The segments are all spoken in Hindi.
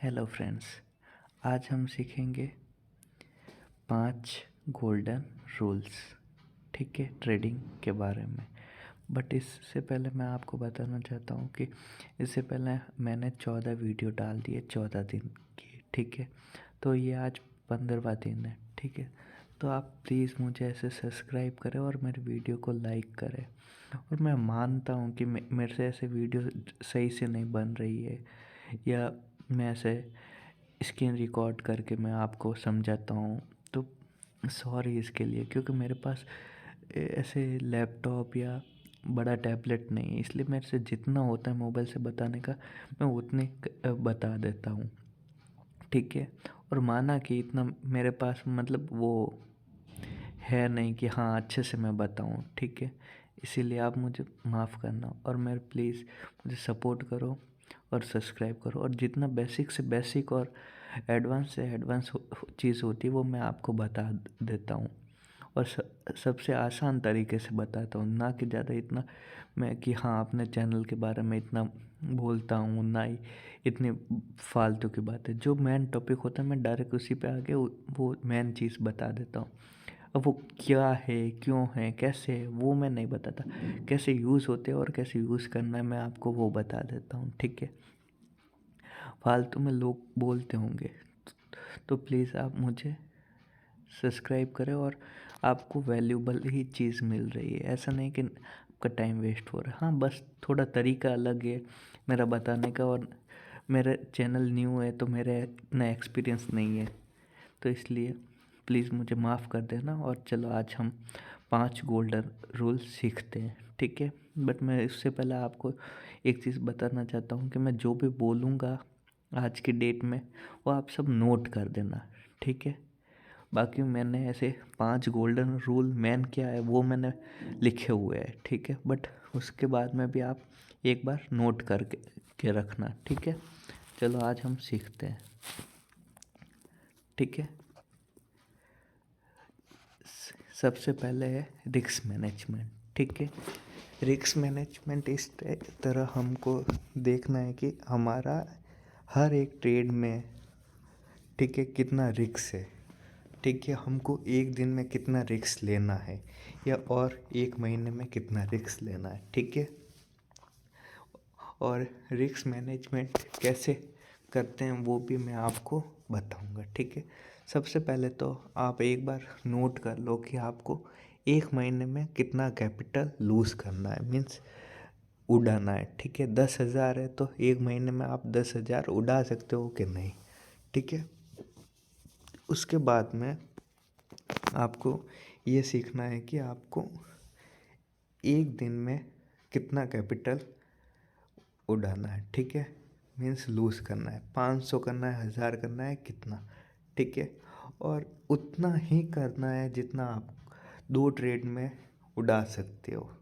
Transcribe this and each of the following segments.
हेलो फ्रेंड्स, आज हम सीखेंगे 5 गोल्डन रूल्स, ठीक है, ट्रेडिंग के बारे में। बट इससे पहले मैं आपको बताना चाहता हूँ कि इससे पहले मैंने 14 वीडियो डाल दिए 14 दिन की, ठीक है। तो ये आज 15वां दिन है, ठीक है। तो आप प्लीज़ मुझे ऐसे सब्सक्राइब करें और मेरे वीडियो को लाइक करें। और मैं मानता हूँ कि मेरे से ऐसे वीडियो सही से नहीं बन रही है, या मैं ऐसे स्क्रीन रिकॉर्ड करके मैं आपको समझाता हूँ, तो सॉरी इसके लिए, क्योंकि मेरे पास ऐसे लैपटॉप या बड़ा टैबलेट नहीं है, इसलिए मेरे से जितना होता है मोबाइल से बताने का मैं उतने बता देता हूँ, ठीक है। और माना कि इतना मेरे पास मतलब वो है नहीं कि हाँ अच्छे से मैं बताऊँ, ठीक है। इसीलिए आप मुझे माफ़ करना और मेरे प्लीज़ मुझे सपोर्ट करो और सब्सक्राइब करो, और जितना बेसिक से बेसिक और एडवांस से एडवांस चीज़ होती है वो मैं आपको बता देता हूँ, और सबसे आसान तरीके से बताता हूँ, ना कि ज़्यादा इतना मैं कि हाँ अपने चैनल के बारे में इतना बोलता हूँ, ना ही इतनी फालतू की बातें। जो मेन टॉपिक होता है मैं डायरेक्ट उसी पे आके वो मेन चीज़ बता देता हूँ। अब वो क्या है, क्यों है, कैसे है, वो मैं नहीं बताता। कैसे यूज़ होते हैं और कैसे यूज़ करना है मैं आपको वो बता देता हूँ, ठीक है। फालतू में लोग बोलते होंगे, तो प्लीज़ आप मुझे सब्सक्राइब करें, और आपको वैल्यूबल ही चीज़ मिल रही है। ऐसा नहीं कि आपका टाइम वेस्ट हो रहा है। हाँ, बस थोड़ा तरीका अलग है मेरा बताने का, और मेरा चैनल न्यू है तो मेरे इतना एक्सपीरियंस नहीं है, तो इसलिए प्लीज़ मुझे माफ़ कर देना। और चलो आज हम 5 गोल्डन रूल्स सीखते हैं, ठीक है। बट मैं इससे पहले आपको एक चीज़ बताना चाहता हूँ कि मैं जो भी बोलूँगा आज की डेट में वो आप सब नोट कर देना, ठीक है। बाकी मैंने ऐसे 5 गोल्डन रूल मैन क्या है वो मैंने लिखे हुए हैं, ठीक है। बट उसके बाद में भी आप एक बार नोट करके रखना, ठीक है। चलो आज हम सीखते हैं, ठीक है। सबसे पहले है रिस्क मैनेजमेंट, ठीक है। रिस्क मैनेजमेंट इस तरह हमको देखना है कि हमारा हर एक ट्रेड में, ठीक है, कितना रिस्क है, ठीक है। हमको एक दिन में कितना रिस्क लेना है, या और एक महीने में कितना रिस्क लेना है, ठीक है। और रिस्क मैनेजमेंट कैसे करते हैं वो भी मैं आपको बताऊंगा, ठीक है। सबसे पहले तो आप एक बार नोट कर लो कि आपको एक महीने में कितना कैपिटल लूज़ करना है, मीन्स उड़ाना है, ठीक है। 10,000 है तो एक महीने में आप 10,000 उड़ा सकते हो कि नहीं, ठीक है। उसके बाद में आपको ये सीखना है कि आपको एक दिन में कितना कैपिटल उड़ाना है, ठीक है। मीन्स लूज़ करना है, 500 करना है, 1000 करना है, कितना, ठीक है। और उतना ही करना है जितना आप 2 ट्रेड में उड़ा सकते हो।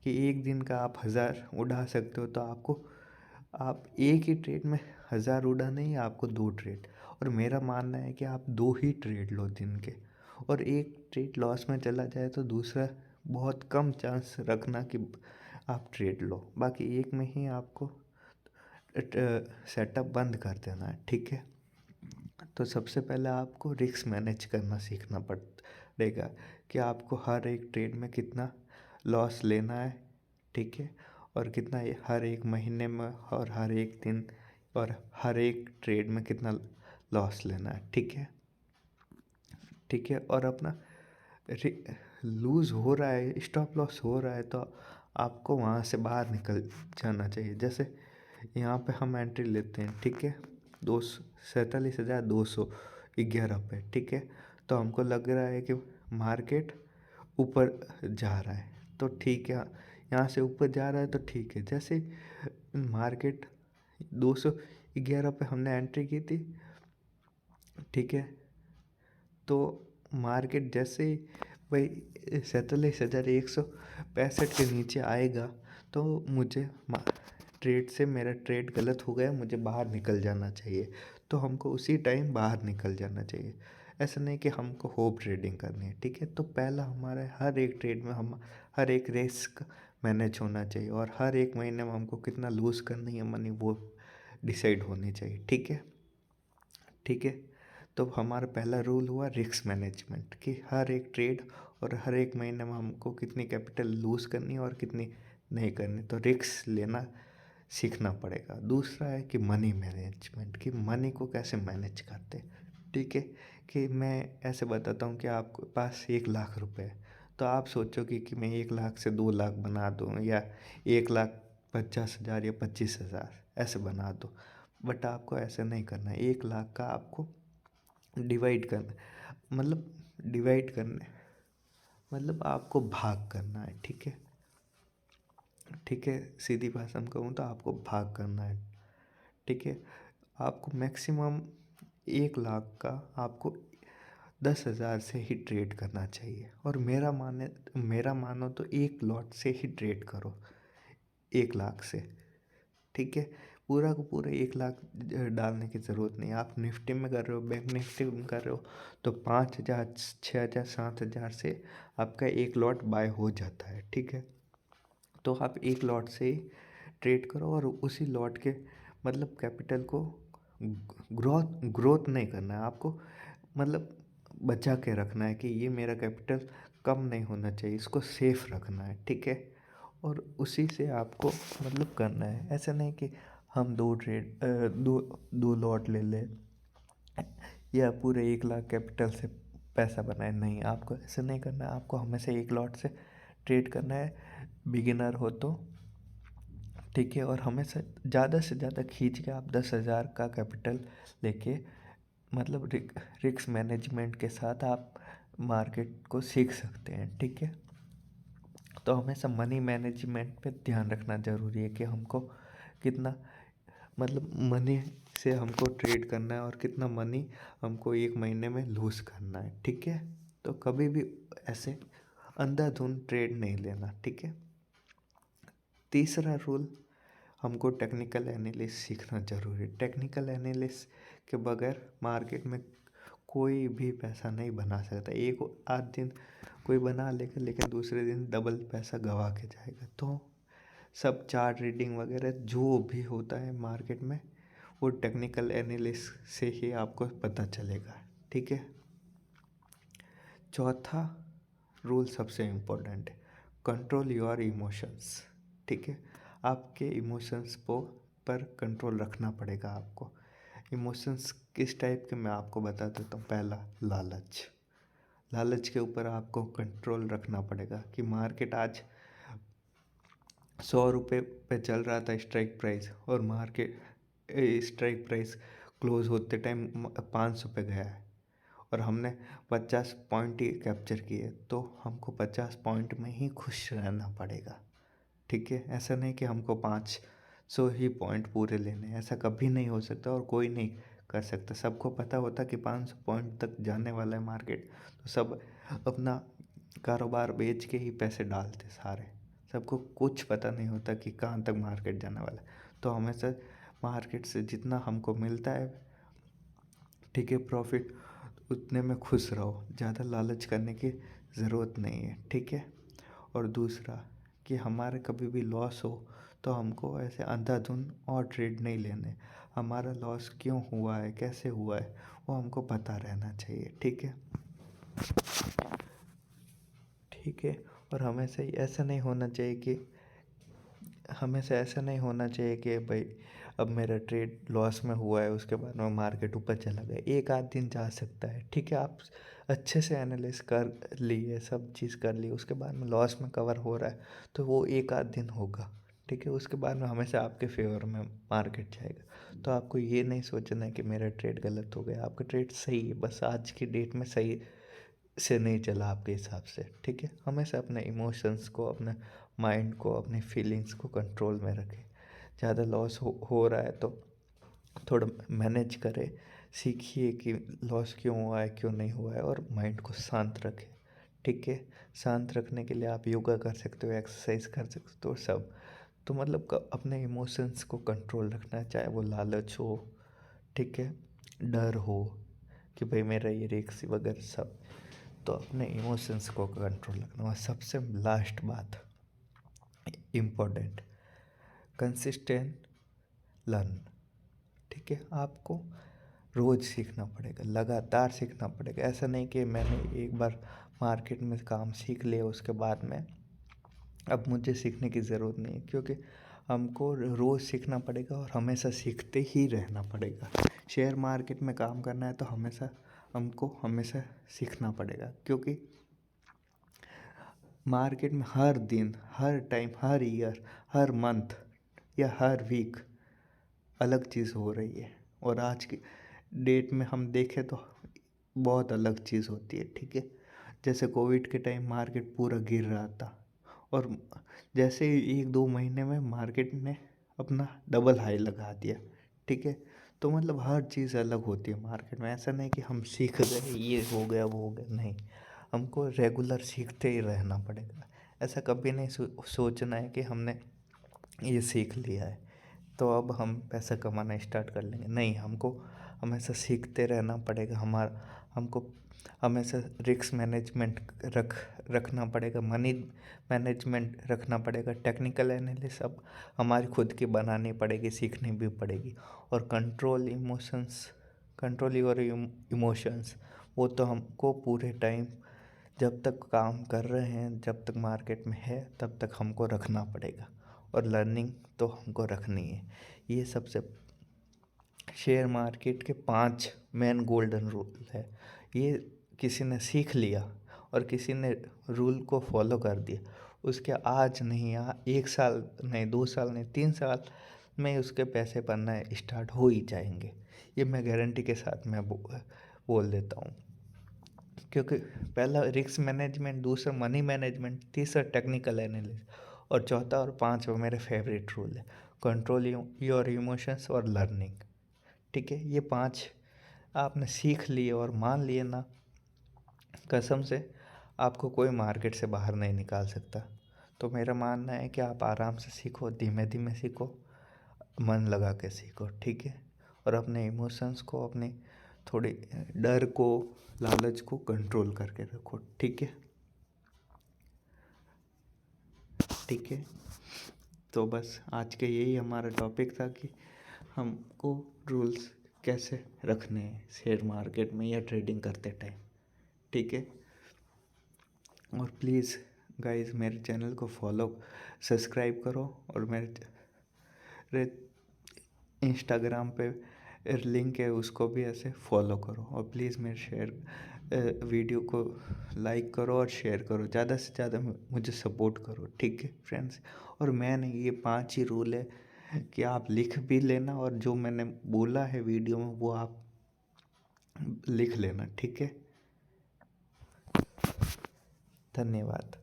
कि एक दिन का आप 1000 उड़ा सकते हो तो आपको आप एक ही ट्रेड में 1000 उड़ा नहीं, आपको 2 ट्रेड। और मेरा मानना है कि आप 2 ही ट्रेड लो दिन के, और एक ट्रेड लॉस में चला जाए तो दूसरा बहुत कम चांस रखना कि आप ट्रेड लो, बाकी एक में ही आपको सेटअप बंद कर देना है, ठीक है। तो सबसे पहले आपको रिस्क मैनेज करना सीखना पड़ेगा कि आपको हर एक ट्रेड में कितना लॉस लेना है, ठीक है। और कितना हर एक महीने में, और हर एक दिन, और हर एक ट्रेड में कितना लॉस लेना है, ठीक है, ठीक है। और अपना लूज़ हो रहा है, स्टॉप लॉस हो रहा है, तो आपको वहाँ से बाहर निकल जाना चाहिए। जैसे यहाँ पे हम एंट्री लेते हैं, ठीक है, 47,211 पे, ठीक है। तो हमको लग रहा है कि मार्केट ऊपर जा रहा है, तो ठीक है, यहाँ से ऊपर जा रहा है तो ठीक है। जैसे मार्केट 211 पे हमने एंट्री की थी, ठीक है, तो मार्केट जैसे ही भाई 47,165 के नीचे आएगा तो मुझे ट्रेड से, मेरा ट्रेड गलत हो गया, मुझे बाहर निकल जाना चाहिए। तो हमको उसी टाइम बाहर निकल जाना चाहिए। ऐसा नहीं कि हमको होप ट्रेडिंग करनी है, ठीक है। तो पहला हमारा हर एक ट्रेड में हम हर एक रिस्क मैनेज होना चाहिए, और हर एक महीने में हमको कितना लूज़ करनी है मनी वो डिसाइड होनी चाहिए, ठीक है। ठीक है। तो हमारा पहला रूल हुआ रिस्क मैनेजमेंट, कि हर एक ट्रेड और हर एक महीने में हमको कितनी कैपिटल लूज़ करनी है और कितनी नहीं करनी, तो रिस्क लेना सीखना पड़ेगा। दूसरा है कि मनी मैनेजमेंट, कि मनी को कैसे मैनेज करते हैं। ठीक है, कि मैं ऐसे बताता हूँ कि आपके पास 1 लाख रुपए है, तो आप सोचोगे कि मैं 1 लाख से 2 लाख बना दूँ, या 1,50,000 या 25,000 ऐसे बना दूँ। बट आपको ऐसे नहीं करना है। 1 लाख का आपको डिवाइड करना, मतलब डिवाइड करना, मतलब आपको भाग करना है। ठीक है, ठीक है, सीधी भाषा में कहूँ तो आपको भाग करना है। ठीक है, आपको मैक्सिमम 1 लाख का आपको 10,000 से ही ट्रेड करना चाहिए। और मेरा मानो तो एक लॉट से ही ट्रेड करो 1 लाख से। ठीक है, पूरा को पूरा 1 लाख डालने की ज़रूरत नहीं है। आप निफ्टी में कर रहे हो, बैंक निफ्टी में कर रहे हो, तो 5,000 6,000 7,000 से आपका एक लॉट बाय हो जाता है। ठीक है, तो आप एक लॉट से ही ट्रेड करो, और उसी लॉट के मतलब कैपिटल को ग्रोथ ग्रोथ नहीं करना है आपको, मतलब बचा के रखना है कि ये मेरा कैपिटल कम नहीं होना चाहिए, इसको सेफ रखना है। ठीक है, और उसी से आपको मतलब करना है। ऐसा नहीं कि हम दो लॉट ले लें या पूरे 1 लाख कैपिटल से पैसा बनाए, नहीं, आपको ऐसे नहीं करना है। आपको हमेशा एक लॉट से ट्रेड करना है, बिगिनर हो तो। ठीक है, और हमेशा ज़्यादा से ज़्यादा खींच के आप 10,000 का कैपिटल लेके, मतलब रिस्क मैनेजमेंट के साथ आप मार्केट को सीख सकते हैं। ठीक है, तो हमेशा मनी मैनेजमेंट पे ध्यान रखना ज़रूरी है, कि हमको कितना मतलब मनी से हमको ट्रेड करना है, और कितना मनी हमको एक महीने में लूज़ करना है। ठीक है, तो कभी भी ऐसे अंधाधुंध ट्रेड नहीं लेना। ठीक है, तीसरा रूल, हमको टेक्निकल एनालिसिस सीखना ज़रूरी है। टेक्निकल एनालिसिस के बगैर मार्केट में कोई भी पैसा नहीं बना सकता। एक आध दिन कोई बना लेगा, लेकिन दूसरे दिन डबल पैसा गवा के जाएगा। तो सब चार्ट रीडिंग वगैरह जो भी होता है मार्केट में, वो टेक्निकल एनालिसिस से ही आपको पता चलेगा। ठीक है, चौथा रूल सबसे इम्पोर्टेंट है, कंट्रोल योर इमोशंस। ठीक है, आपके इमोशंस पर कंट्रोल रखना पड़ेगा आपको। इमोशंस किस टाइप के, मैं आपको बता देता हूँ। पहला, लालच। लालच के ऊपर आपको कंट्रोल रखना पड़ेगा, कि मार्केट आज 100 रुपये पे चल रहा था स्ट्राइक प्राइस, और मार्केट स्ट्राइक प्राइस क्लोज होते टाइम 500 पे गया है, और हमने 50 पॉइंट ही कैप्चर किए, तो हमको 50 पॉइंट में ही खुश रहना पड़ेगा। ठीक है, ऐसा नहीं कि हमको 500 ही पॉइंट पूरे लेने, ऐसा कभी नहीं हो सकता, और कोई नहीं कर सकता। सबको पता होता कि 500 पॉइंट तक जाने वाला है मार्केट, तो सब अपना कारोबार बेच के ही पैसे डालते सारे। सबको कुछ पता नहीं होता कि कहाँ तक मार्केट जाने वाला है। तो हमेशा मार्केट से जितना हमको मिलता है, ठीक है, प्रॉफिट, उतने में खुश रहो, ज़्यादा लालच करने की ज़रूरत नहीं है। ठीक है, और दूसरा, कि हमारे कभी भी लॉस हो तो हमको ऐसे अंधाधुंध और ट्रेड नहीं लेने। हमारा लॉस क्यों हुआ है, कैसे हुआ है, वो हमको पता रहना चाहिए। ठीक है, ठीक है, और हमेशा ऐसा नहीं होना चाहिए कि भाई अब मेरा ट्रेड लॉस में हुआ है, उसके बाद में मार्केट ऊपर चला गया, एक आध दिन जा सकता है। ठीक है, आप अच्छे से एनालिसिस कर लिए, सब चीज़ कर ली, उसके बाद में लॉस में कवर हो रहा है, तो वो एक आध दिन होगा। ठीक है, उसके बाद में हमेशा आपके फेवर में मार्केट जाएगा। तो आपको ये नहीं सोचना है कि मेरा ट्रेड गलत हो गया, आपका ट्रेड सही है, बस आज की डेट में सही से नहीं चला आपके हिसाब से। ठीक है, हमेशा अपने इमोशंस को, अपने माइंड को, अपनी फीलिंग्स को कंट्रोल में रखें। ज़्यादा लॉस हो रहा है तो थोड़ा मैनेज करें, सीखिए कि लॉस क्यों हुआ है, क्यों नहीं हुआ है, और माइंड को शांत रखें। ठीक है, शांत रखने के लिए आप योगा कर सकते हो, एक्सरसाइज कर सकते हो, सब। तो मतलब अपने इमोशंस को कंट्रोल रखना है, चाहे वो लालच हो, ठीक है, डर हो कि भाई मेरा ये रिस्क वगैरह सब। तो अपने इमोशंस को कंट्रोल रखना। और सबसे लास्ट बात इम्पोर्टेंट, कंसिस्टेंट लर्न। ठीक है, आपको रोज़ सीखना पड़ेगा, लगातार सीखना पड़ेगा। ऐसा नहीं कि मैंने एक बार मार्केट में काम सीख लिया उसके बाद में अब मुझे सीखने की ज़रूरत नहीं है, क्योंकि हमको रोज़ सीखना पड़ेगा और हमेशा सीखते ही रहना पड़ेगा। शेयर मार्केट में काम करना है तो हमको हमेशा सीखना पड़ेगा, क्योंकि मार्केट में हर दिन, हर टाइम, हर ईयर, हर मंथ या हर वीक अलग चीज़ हो रही है। और आज की डेट में हम देखें तो बहुत अलग चीज़ होती है, ठीक है। जैसे कोविड के टाइम मार्केट पूरा गिर रहा था और जैसे ही 1-2 महीने में मार्केट ने अपना डबल हाई लगा दिया, ठीक है। तो मतलब हर चीज़ अलग होती है मार्केट में। ऐसा नहीं कि हम सीख गए, ये हो गया, वो हो गया, नहीं। हमको रेगुलर सीखते ही रहना पड़ेगा। ऐसा कभी नहीं सोचना है कि हमने ये सीख लिया है तो अब हम पैसा कमाना स्टार्ट कर लेंगे, नहीं। हमको हमेशा सीखते रहना पड़ेगा। हमको हमेशा रिस्क मैनेजमेंट रखना पड़ेगा, मनी मैनेजमेंट रखना पड़ेगा, टेक्निकल एनालिसिस अब हमारी खुद की बनानी पड़ेगी, सीखनी भी पड़ेगी। और कंट्रोल योर इमोशंस, वो तो हमको पूरे टाइम जब तक काम कर रहे हैं, जब तक मार्केट में है, तब तक हमको रखना पड़ेगा। और लर्निंग तो हमको रखनी है। ये सबसे शेयर मार्केट के 5 मेन गोल्डन रूल है। ये किसी ने सीख लिया और किसी ने रूल को फॉलो कर दिया, उसके आज नहीं, 1 साल नहीं, 2 साल नहीं, 3 साल में उसके पैसे बनना स्टार्ट हो ही जाएंगे। ये मैं गारंटी के साथ मैं बोल देता हूँ। क्योंकि पहला रिस्क मैनेजमेंट, दूसरा मनी मैनेजमेंट, तीसरा टेक्निकल एनालिसिस और चौथा और पांचवा मेरे फेवरेट रूल है, कंट्रोल योर इमोशंस और लर्निंग, ठीक है। ये 5 आपने सीख लिए और मान लिए ना, कसम से आपको कोई मार्केट से बाहर नहीं निकाल सकता। तो मेरा मानना है कि आप आराम से सीखो, धीमे धीमे सीखो, मन लगा के सीखो, ठीक है। और अपने इमोशंस को, अपने थोड़े डर को, लालच को कंट्रोल करके रखो, ठीक है। ठीक है, तो बस आज के यही हमारा टॉपिक था कि हमको रूल्स कैसे रखने हैं शेयर मार्केट में या ट्रेडिंग करते टाइम, ठीक है। और प्लीज़ गाइस मेरे चैनल को सब्सक्राइब करो और मेरे इंस्टाग्राम पे लिंक है, उसको भी ऐसे फॉलो करो। और प्लीज़ मेरे वीडियो को लाइक करो और शेयर करो, ज़्यादा से ज़्यादा मुझे सपोर्ट करो, ठीक है फ्रेंड्स। और मैंने ये 5 ही रूल है कि आप लिख भी लेना, और जो मैंने बोला है वीडियो में वो आप लिख लेना, ठीक है। धन्यवाद।